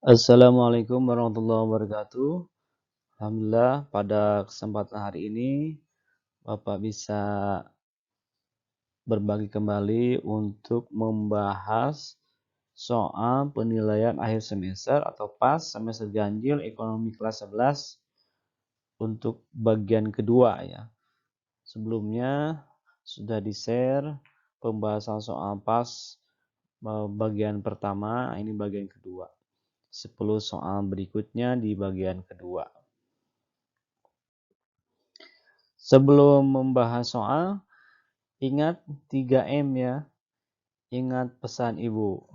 Assalamualaikum warahmatullahi wabarakatuh. Alhamdulillah pada kesempatan hari ini Bapak bisa berbagi kembali untuk membahas soal penilaian akhir semester atau PAS semester ganjil ekonomi kelas 11 untuk bagian kedua ya. Sebelumnya sudah di-share pembahasan soal PAS bagian pertama, ini bagian kedua. 10 soal berikutnya di bagian kedua. Sebelum membahas soal, ingat 3M ya. Ingat pesan ibu.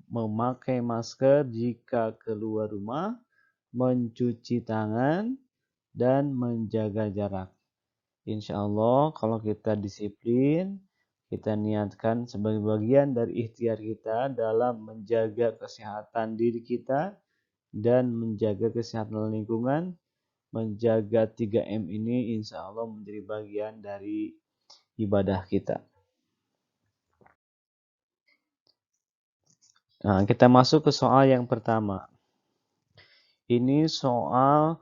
Memakai masker jika keluar rumah, mencuci tangan, dan menjaga jarak. Insya Allah kalau kita disiplin, kita niatkan sebagai bagian dari ikhtiar kita dalam menjaga kesehatan diri kita dan menjaga kesehatan lingkungan, menjaga 3M ini insya Allah menjadi bagian dari ibadah kita. Nah, kita masuk ke soal yang pertama. Ini soal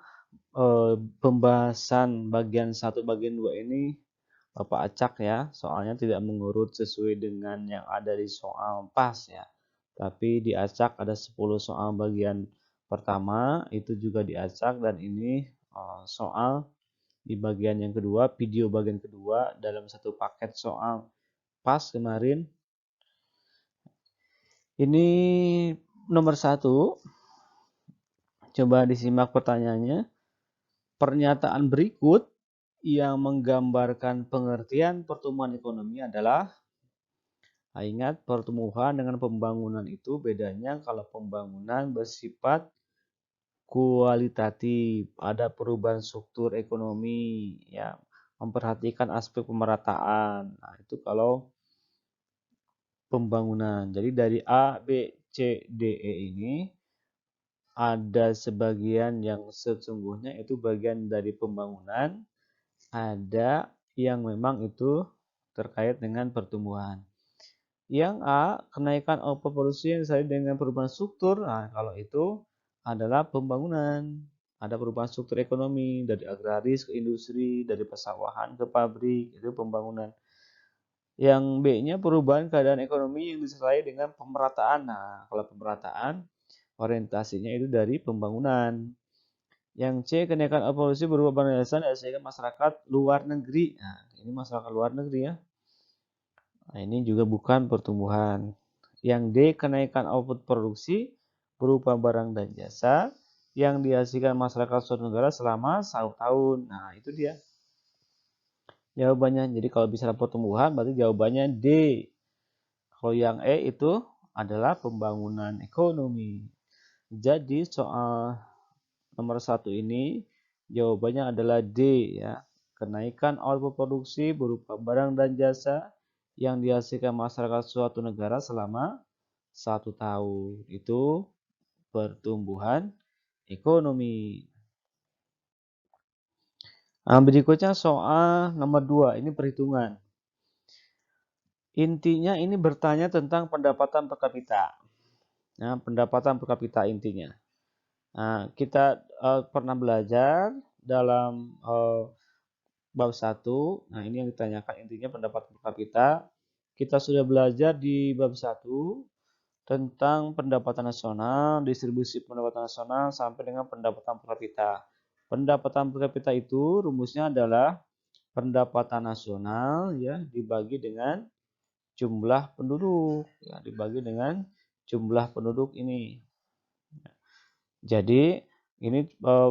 pembahasan bagian 1, bagian 2 ini Bapak acak ya. Soalnya tidak mengurut sesuai dengan yang ada di soal PAS ya. Tapi diacak ada 10 soal bagian pertama, itu juga diacak dan ini soal di bagian yang kedua, video bagian kedua dalam satu paket soal PAS kemarin. Ini nomor 1. Coba disimak pertanyaannya. Pernyataan berikut yang menggambarkan pengertian pertumbuhan ekonomi adalah, ingat pertumbuhan dengan pembangunan itu bedanya kalau pembangunan bersifat kualitatif, ada perubahan struktur ekonomi, ya, memperhatikan aspek pemerataan. Nah, itu kalau pembangunan. Jadi dari A, B, C, D, E ini ada sebagian yang sesungguhnya itu bagian dari pembangunan, ada yang memang itu terkait dengan pertumbuhan. Yang A, kenaikan output produksi yang disertai dengan perubahan struktur. Nah, kalau itu adalah pembangunan. Ada perubahan struktur ekonomi dari agraris ke industri, dari persawahan ke pabrik, itu pembangunan. Yang B-nya perubahan keadaan ekonomi yang disertai dengan pemerataan. Nah, kalau pemerataan orientasinya itu dari pembangunan. Yang C, kenaikan polusi berupa penelitian sehingga masyarakat luar negeri. Nah, ini masyarakat luar negeri ya. Nah, ini juga bukan pertumbuhan. Yang D, kenaikan output produksi berupa barang dan jasa yang dihasilkan masyarakat suatu negara selama 1 tahun. Nah, itu dia jawabannya. Jadi kalau bicara pertumbuhan berarti jawabannya D. Kalau yang E itu adalah pembangunan ekonomi. Jadi soal nomor 1 ini jawabannya adalah D ya. Kenaikan output produksi berupa barang dan jasa yang dihasilkan masyarakat suatu negara selama 1 tahun. Itu pertumbuhan ekonomi. Nah, berikutnya soal nomor 2, ini perhitungan. Intinya ini bertanya tentang pendapatan per kapita. Nah, pendapatan per kapita intinya. Nah, kita pernah belajar dalam bab 1. Nah, ini yang ditanyakan intinya pendapatan per kapita. Kita sudah belajar di bab 1 tentang pendapatan nasional, distribusi pendapatan nasional sampai dengan pendapatan per kapita. Pendapatan per kapita itu rumusnya adalah pendapatan nasional ya dibagi dengan jumlah penduduk, ya dibagi dengan jumlah penduduk ini. Jadi ini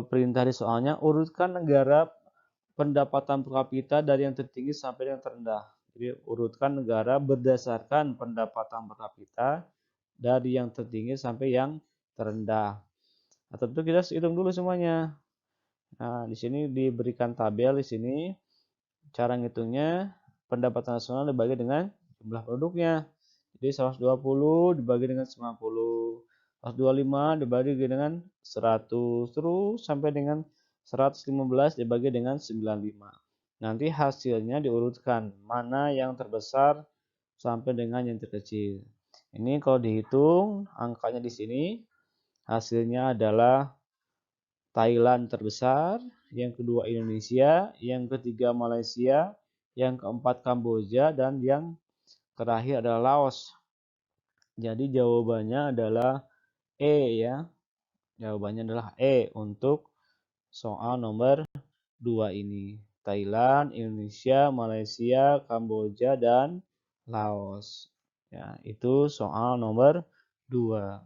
perintah di soalnya, urutkan negara pendapatan per kapita dari yang tertinggi sampai yang terendah. Jadi urutkan negara berdasarkan pendapatan per kapita dari yang tertinggi sampai yang terendah. Nah, tentu kita hitung dulu semuanya. Nah, di sini diberikan tabel di sini. Cara ngitungnya pendapatan nasional dibagi dengan jumlah penduduknya. Jadi 120 dibagi dengan 90. 125 dibagi dengan 100 terus sampai dengan 115 dibagi dengan 95. Nanti hasilnya diurutkan mana yang terbesar sampai dengan yang terkecil. Ini kalau dihitung angkanya di sini Hasilnya adalah Thailand terbesar, yang kedua Indonesia, yang ketiga Malaysia, yang keempat Kamboja, dan yang terakhir adalah Laos. Jadi jawabannya adalah E ya. Jawabannya adalah E untuk soal nomor 2 ini. Thailand, Indonesia, Malaysia, Kamboja, dan Laos. Ya, itu soal nomor 2.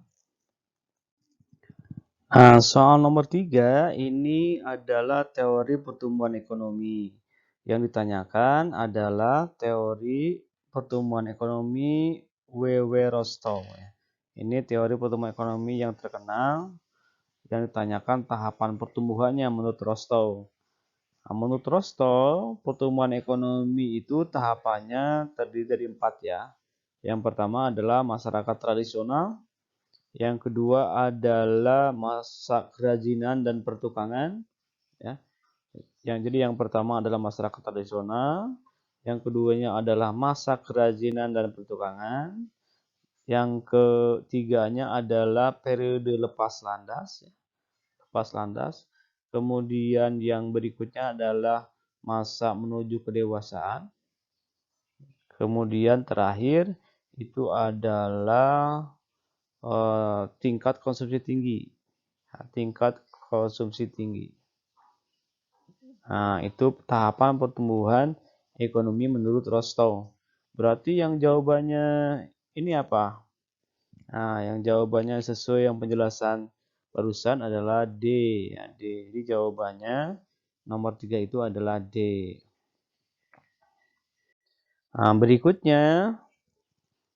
Nah, soal nomor 3 ini adalah teori pertumbuhan ekonomi. Yang ditanyakan adalah teori pertumbuhan ekonomi W.W. Rostow. Ini teori pertumbuhan ekonomi yang terkenal yang ditanyakan tahapan pertumbuhannya menurut Rostow. Nah, menurut Rostow, pertumbuhan ekonomi itu tahapannya terdiri dari 4 ya. Yang pertama adalah masyarakat tradisional, yang kedua adalah masa kerajinan dan pertukangan, ya. Yang pertama adalah masyarakat tradisional, yang keduanya adalah masa kerajinan dan pertukangan, yang ketiganya adalah periode lepas landas, lepas landas. Kemudian yang berikutnya adalah masa menuju kedewasaan. Kemudian terakhir itu adalah tingkat konsumsi tinggi. Tingkat konsumsi tinggi. Nah, itu tahapan pertumbuhan ekonomi menurut Rostow. Berarti yang jawabannya ini apa? Nah, yang jawabannya sesuai yang penjelasan barusan adalah D. Ya, D. Jadi jawabannya nomor 3 itu adalah D. Nah, berikutnya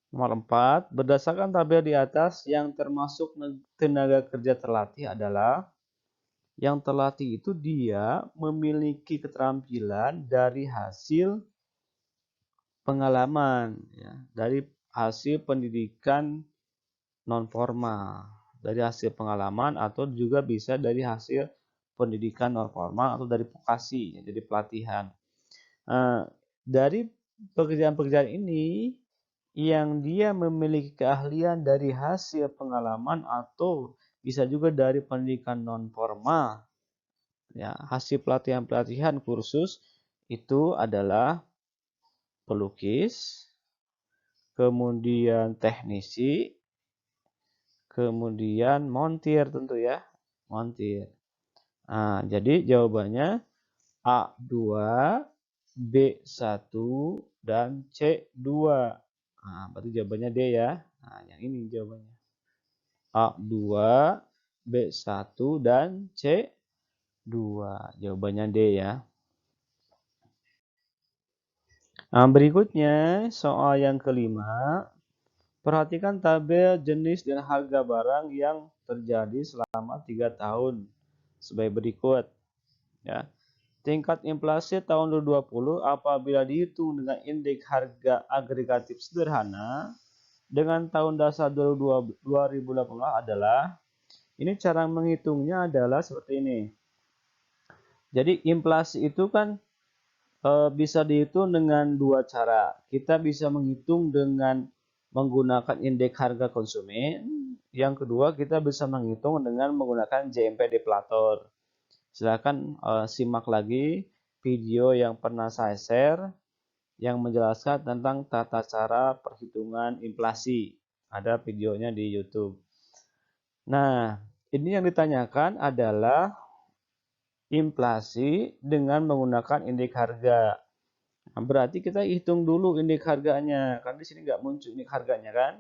nomor 4, berdasarkan tabel di atas yang termasuk tenaga kerja terlatih adalah yang terlatih itu dia memiliki keterampilan dari hasil pengalaman, ya, dari hasil pendidikan non formal, dari hasil pengalaman atau juga bisa dari hasil pendidikan non formal atau dari vokasi, ya, jadi pelatihan. Dari pekerjaan-pekerjaan ini yang dia memiliki keahlian dari hasil pengalaman atau bisa juga dari pendidikan non formal, ya, hasil pelatihan-pelatihan kursus itu adalah pelukis, kemudian teknisi, kemudian montir tentu ya, montir. Nah, jadi jawabannya A2, B1, dan C2. Nah, berarti jawabannya D ya. Nah, yang ini jawabannya. A2, B1, dan C2. Jawabannya D ya. Nah, berikutnya soal yang kelima. Perhatikan tabel jenis dan harga barang yang terjadi selama 3 tahun sebagai berikut. Ya. Tingkat inflasi tahun 2020 apabila dihitung dengan indeks harga agregatif sederhana dengan tahun dasar 2018 adalah, ini cara menghitungnya adalah seperti ini. Jadi inflasi itu kan bisa dihitung dengan dua cara. Kita bisa menghitung dengan menggunakan indeks harga konsumen. Yang kedua, kita bisa menghitung dengan menggunakan JMP deflator. Silakan simak lagi video yang pernah saya share yang menjelaskan tentang tata cara perhitungan inflasi. Ada videonya di YouTube. Nah, ini yang ditanyakan adalah inflasi dengan menggunakan indeks harga. Nah, berarti kita hitung dulu indeks harganya, karena di sini nggak muncul indeks harganya kan.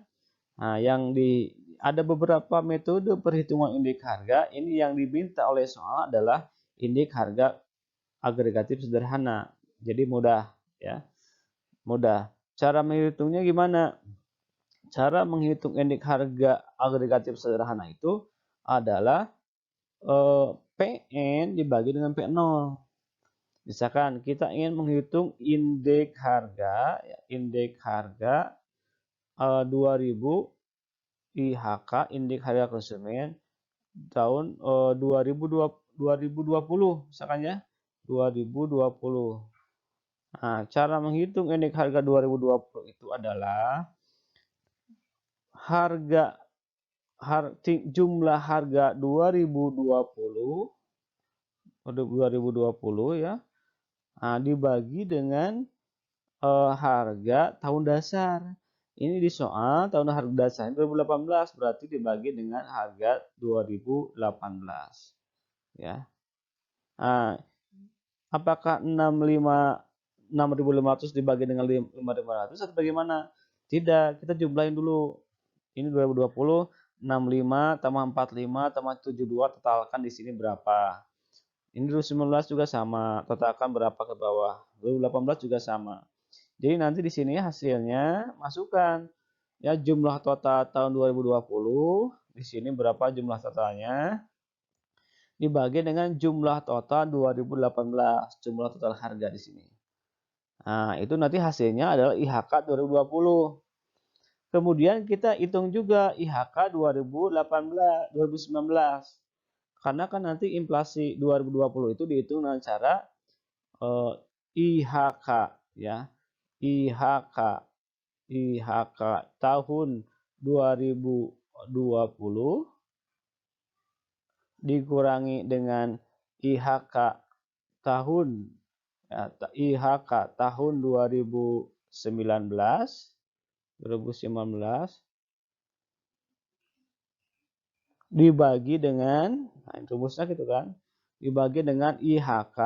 Nah, ada beberapa metode perhitungan indeks harga. Ini yang diminta oleh soal adalah indeks harga agregatif sederhana. Jadi mudah ya. Mudah. Cara menghitungnya gimana? Cara menghitung indeks harga agregatif sederhana itu adalah PN dibagi dengan P0. Misalkan kita ingin menghitung indeks harga, ya, indeks harga 2000 IHK, indeks harga konsumen tahun 2020 misalkan ya, 2020. Nah, cara menghitung indeks harga 2020 itu adalah harga jumlah harga 2020 ya, dibagi dengan harga tahun dasar. Ini di soal tahun harga dasar 2018 berarti dibagi dengan harga 2018 ya. Nah, apakah 6.500 dibagi dengan 5.500 atau bagaimana? Tidak, kita jumlahin dulu. Ini 2020 65 tambah 45 tambah 72 totalkan di sini berapa? Ini 2019 juga sama, totalkan berapa ke bawah? 2018 juga sama. Jadi nanti di sini hasilnya masukkan ya jumlah total tahun 2020, di sini berapa jumlah totalnya dibagi dengan jumlah total 2018, jumlah total harga di sini. Nah, itu nanti hasilnya adalah IHK 2020. Kemudian kita hitung juga IHK 2019. Karena kan nanti inflasi 2020 itu dihitung dengan cara IHK ya. IHK tahun 2020 dikurangi dengan IHK tahun IHK tahun 2019 dibagi dengan rumusnya gitu kan, dibagi dengan IHK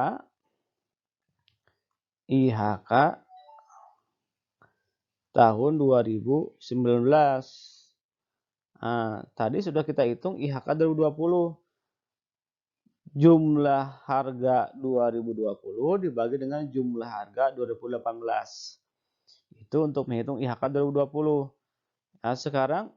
tahun 2019. Nah, tadi sudah kita hitung IHK 2020. Jumlah harga 2020 dibagi dengan jumlah harga 2018. Itu untuk menghitung IHK 2020. Nah, sekarang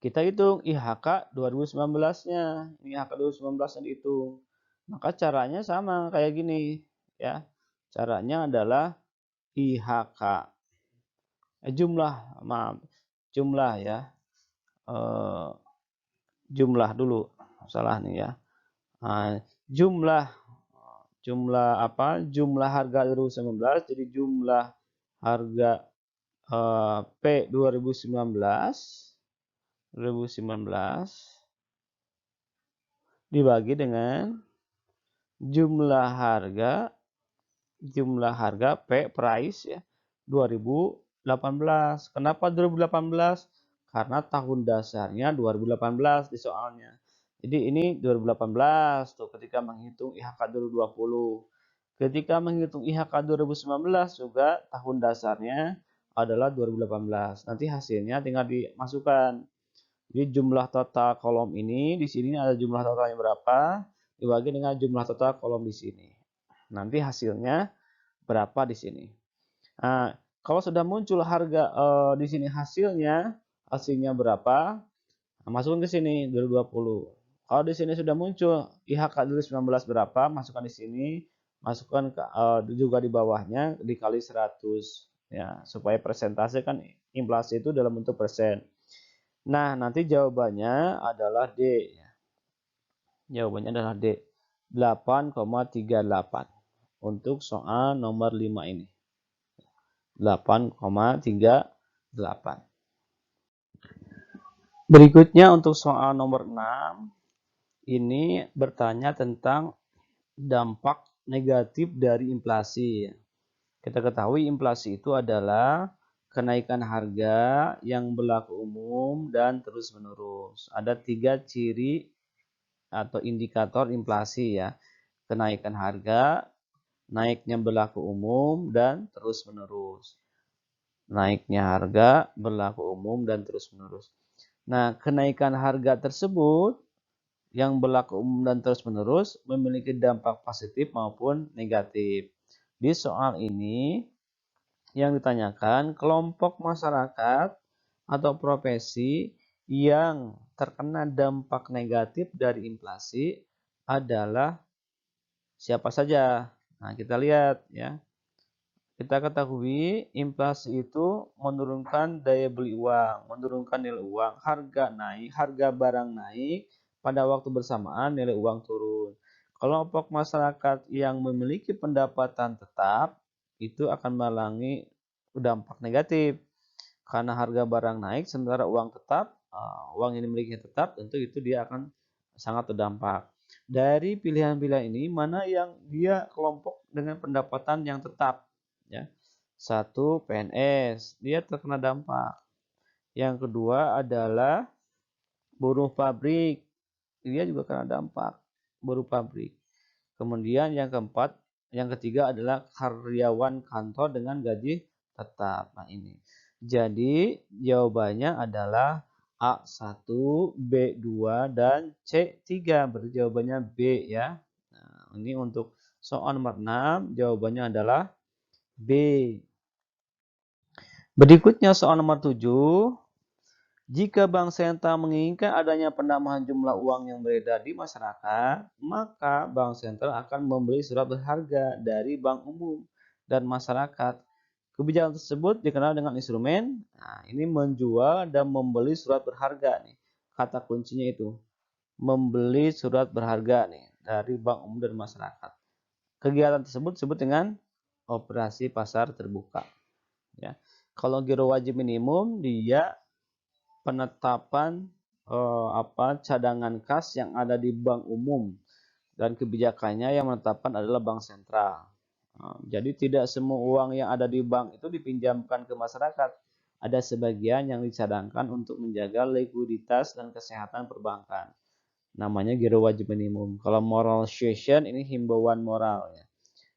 kita hitung IHK 2019-nya. IHK 2019-nya dihitung. Maka caranya sama kayak gini, ya. Caranya adalah IHK jumlah ya. Jumlah dulu. Salah nih ya. Nah, jumlah harga 2019 jadi jumlah harga P 2019 dibagi dengan jumlah harga P price ya 2018. Kenapa 2018? Karena tahun dasarnya 2018 di soalnya. Jadi ini 2018 tuh ketika menghitung IHK 2020. Ketika menghitung IHK 2019 juga tahun dasarnya adalah 2018. Nanti hasilnya tinggal dimasukkan. Jadi jumlah total kolom ini di sini ada jumlah totalnya berapa dibagi dengan jumlah total kolom di sini. Nanti hasilnya berapa di sini. Nah, kalau sudah muncul harga di sini hasilnya berapa? Nah, masukkan ke sini 2020. Kalau di sini sudah muncul IHK 2019 berapa? Masukkan di sini, masukkan juga di bawahnya dikali 100 ya, supaya persentase kan inflasi itu dalam bentuk persen. Nah, nanti jawabannya adalah D. Jawabannya adalah D. 8,38 untuk soal nomor 5 ini. 8,38. Berikutnya untuk soal nomor 6. Ini bertanya tentang dampak negatif dari inflasi. Kita ketahui inflasi itu adalah kenaikan harga yang berlaku umum dan terus-menerus. Ada 3 ciri atau indikator inflasi ya. Kenaikan harga, naiknya berlaku umum dan terus-menerus. Naiknya harga berlaku umum dan terus-menerus. Nah, kenaikan harga tersebut yang berlaku umum dan terus-menerus memiliki dampak positif maupun negatif. Di soal ini yang ditanyakan kelompok masyarakat atau profesi yang terkena dampak negatif dari inflasi adalah siapa saja. Nah, kita lihat ya. Kita ketahui inflasi itu menurunkan daya beli uang, menurunkan nilai uang, harga naik, harga barang naik, pada waktu bersamaan nilai uang turun. Kelompok masyarakat yang memiliki pendapatan tetap itu akan mengalami dampak negatif karena harga barang naik sementara uang tetap uang yang dimiliki tetap, tentu itu dia akan sangat terdampak. Dari pilihan-pilihan ini, mana yang dia kelompok dengan pendapatan yang tetap? Ya. Satu, PNS, dia terkena dampak. Yang kedua adalah buruh pabrik, dia juga kena dampak, buruh pabrik. Kemudian yang keempat, yang ketiga adalah karyawan kantor dengan gaji tetap. Nah ini. Jadi jawabannya adalah A1, B2, dan C3. Berarti jawabannya B ya. Nah, ini untuk soal nomor 6, jawabannya adalah B. Berikutnya soal nomor 7. Jika bank sentral menginginkan adanya penambahan jumlah uang yang beredar di masyarakat, maka bank sentral akan membeli surat berharga dari bank umum dan masyarakat. Kebijakan tersebut dikenal dengan instrumen. Nah, ini menjual dan membeli surat berharga nih. Kata kuncinya itu membeli surat berharga nih dari bank umum dan masyarakat. Kegiatan tersebut disebut dengan operasi pasar terbuka. Ya. Kalau giro wajib minimum dia penetapan cadangan kas yang ada di bank umum dan kebijakannya yang menetapkan adalah bank sentral. Jadi tidak semua uang yang ada di bank itu dipinjamkan ke masyarakat. Ada sebagian yang dicadangkan untuk menjaga likuiditas dan kesehatan perbankan. Namanya giro wajib minimum. Kalau moralization ini himbauan moral ya.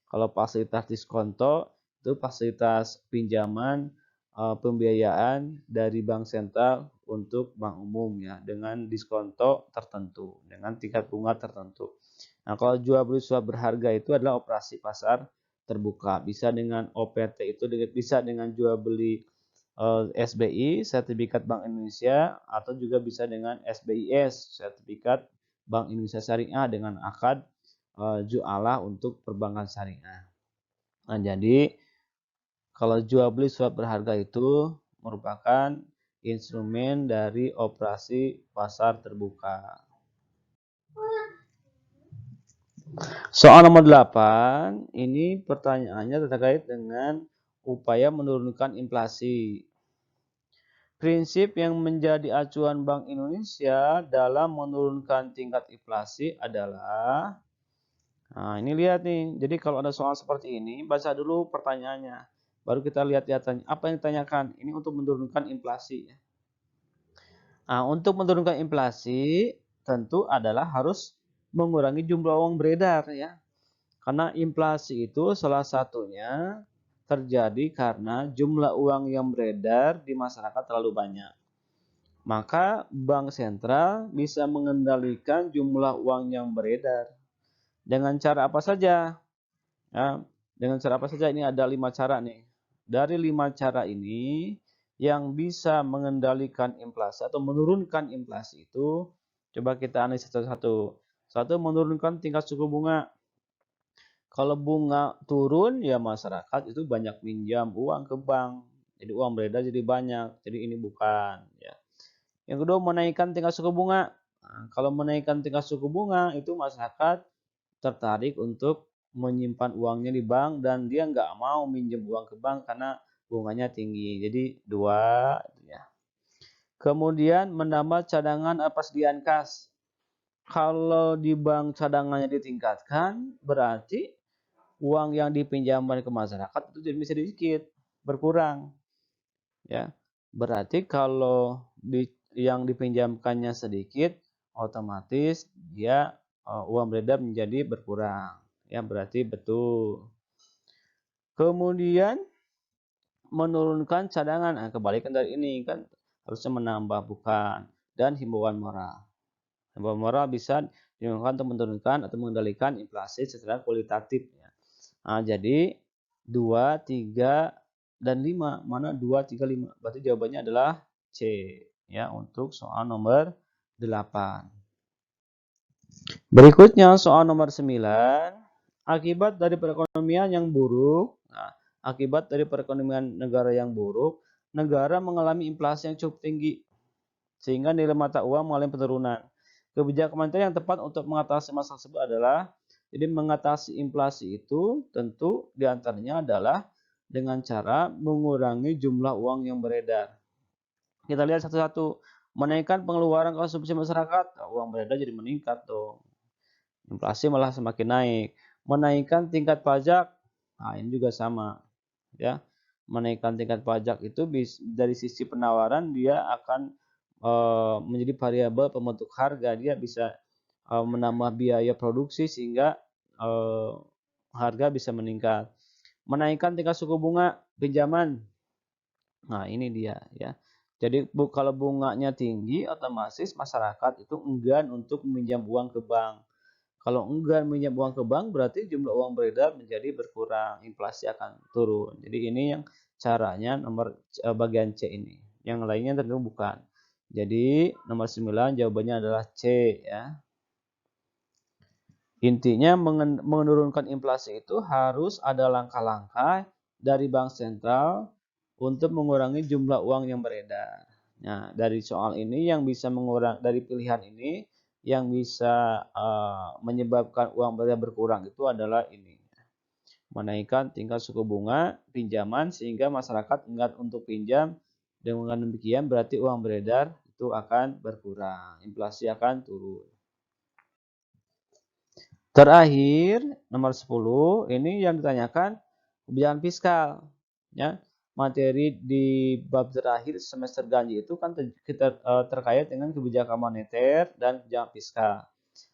Kalau fasilitas diskonto itu fasilitas pinjaman pembiayaan dari bank sentral untuk bank umum ya dengan diskonto tertentu, dengan tingkat bunga tertentu. Nah, kalau jual beli surat berharga itu adalah operasi pasar terbuka. Bisa dengan OPT itu bisa dengan jual beli SBI, sertifikat Bank Indonesia, atau juga bisa dengan SBIS, sertifikat Bank Indonesia Syariah dengan akad jualah untuk perbankan syariah. Nah, jadi kalau jual beli surat berharga itu merupakan instrumen dari operasi pasar terbuka. Soal nomor 8, ini pertanyaannya terkait dengan upaya menurunkan inflasi. Prinsip yang menjadi acuan Bank Indonesia dalam menurunkan tingkat inflasi adalah, nah ini lihat nih, jadi kalau ada soal seperti ini, baca dulu pertanyaannya. Baru kita lihat apa yang ditanyakan. Ini untuk menurunkan inflasi. Nah, untuk menurunkan inflasi tentu adalah harus mengurangi jumlah uang beredar ya. Karena inflasi itu salah satunya terjadi karena jumlah uang yang beredar di masyarakat terlalu banyak. Maka bank sentral bisa mengendalikan jumlah uang yang beredar. Dengan cara apa saja? Ya, dengan cara apa saja? Ini ada 5 cara nih. Dari 5 cara ini, yang bisa mengendalikan inflasi atau menurunkan inflasi itu, coba kita analisis satu-satu. Satu, menurunkan tingkat suku bunga. Kalau bunga turun, ya masyarakat itu banyak minjam uang ke bank. Jadi uang beredar jadi banyak. Jadi ini bukan. Ya. Yang kedua, menaikkan tingkat suku bunga. Nah, kalau menaikkan tingkat suku bunga, itu masyarakat tertarik untuk menyimpan uangnya di bank dan dia nggak mau minjem uang ke bank karena bunganya tinggi. Jadi dua ya. Kemudian menambah cadangan persediaan kas. Kalau di bank cadangannya ditingkatkan, berarti uang yang dipinjamkan ke masyarakat itu jadi sedikit, berkurang. Ya. Berarti kalau yang dipinjamkannya sedikit, otomatis dia uang beredar menjadi berkurang. Ya, berarti betul. Kemudian menurunkan cadangan. Nah, kebalikan dari ini kan harusnya menambah bukan. Dan himbauan moral. Himbauan moral bisa digunakan untuk menurunkan atau mengendalikan inflasi secara kualitatif. Nah, jadi 2, 3, dan 5. Mana 2, 3, 5? Berarti jawabannya adalah C. Ya, untuk soal nomor 8. Berikutnya soal nomor 9. Akibat dari perekonomian yang buruk. Nah, akibat dari perekonomian negara yang buruk, negara mengalami inflasi yang cukup tinggi. Sehingga nilai mata uang mengalami penurunan. Kebijakan moneter yang tepat untuk mengatasi masalah tersebut adalah, jadi mengatasi inflasi itu tentu diantaranya adalah dengan cara mengurangi jumlah uang yang beredar. Kita lihat satu-satu. Menaikkan pengeluaran konsumsi masyarakat, uang beredar jadi meningkat dong. Inflasi malah semakin naik. Menaikkan tingkat pajak, nah ini juga sama, ya. Menaikkan tingkat pajak itu dari sisi penawaran dia akan menjadi variabel pembentuk harga. Dia bisa menambah biaya produksi sehingga harga bisa meningkat. Menaikkan tingkat suku bunga pinjaman. Nah, ini dia ya. Jadi kalau bunganya tinggi, otomatis masyarakat itu enggan untuk meminjam uang ke bank. Kalau enggan meminjam uang ke bank, berarti jumlah uang beredar menjadi berkurang, inflasi akan turun. Jadi ini yang caranya bagian C ini. Yang lainnya tentu bukan. Jadi nomor 9 jawabannya adalah C ya. Intinya menurunkan inflasi itu harus ada langkah-langkah dari bank sentral untuk mengurangi jumlah uang yang beredar. Nah, dari soal ini yang bisa dari pilihan ini yang bisa menyebabkan uang beredar berkurang itu adalah ini. Menaikkan tingkat suku bunga pinjaman sehingga masyarakat enggan untuk pinjam. Dengan demikian berarti uang beredar itu akan berkurang, inflasi akan turun. Terakhir, nomor 10, ini yang ditanyakan kebijakan fiskal. Ya, materi di bab terakhir semester ganjil itu kan terkait dengan kebijakan moneter dan kebijakan fiskal.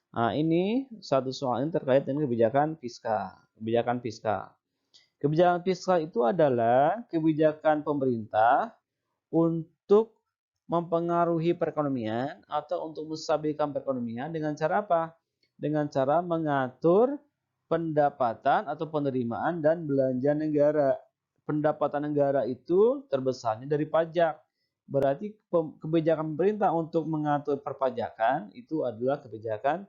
Nah, ini satu soal ini terkait dengan kebijakan fiskal. Kebijakan fiskal. Kebijakan fiskal itu adalah kebijakan pemerintah untuk mempengaruhi perekonomian atau untuk menstabilkan perekonomian dengan cara apa? Dengan cara mengatur pendapatan atau penerimaan dan belanja negara. Pendapatan negara itu terbesarnya dari pajak. Berarti kebijakan pemerintah untuk mengatur perpajakan itu adalah kebijakan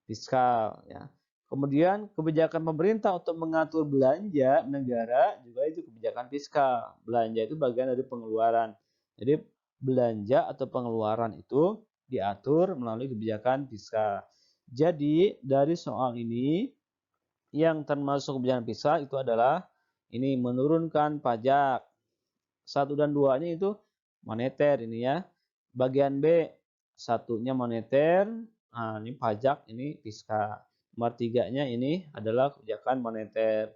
fiskal ya. Kemudian kebijakan pemerintah untuk mengatur belanja negara juga itu kebijakan fiskal. Belanja itu bagian dari pengeluaran. Jadi belanja atau pengeluaran itu diatur melalui kebijakan fiskal. Jadi dari soal ini yang termasuk kebijakan fiskal itu adalah ini menurunkan pajak. 1 dan 2-nya itu moneter ini ya. Bagian B satunya moneter, nah ini pajak, ini fiskal. Nomor 3-nya ini adalah kebijakan moneter.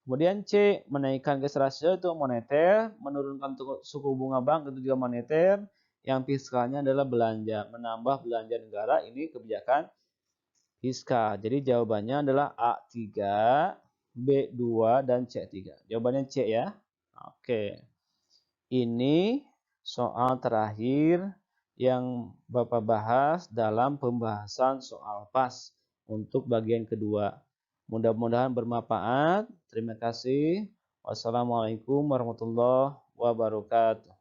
Kemudian C, menaikkan cash ratio itu moneter, menurunkan suku bunga bank itu juga moneter, yang fiskalnya adalah belanja, menambah belanja negara, ini kebijakan fiskal. Jadi jawabannya adalah A3, B2, dan C3. Jawabannya C ya. Oke. Ini soal terakhir yang Bapak bahas dalam pembahasan soal PAS untuk bagian kedua. Mudah-mudahan bermanfaat. Terima kasih. Wassalamualaikum warahmatullahi wabarakatuh.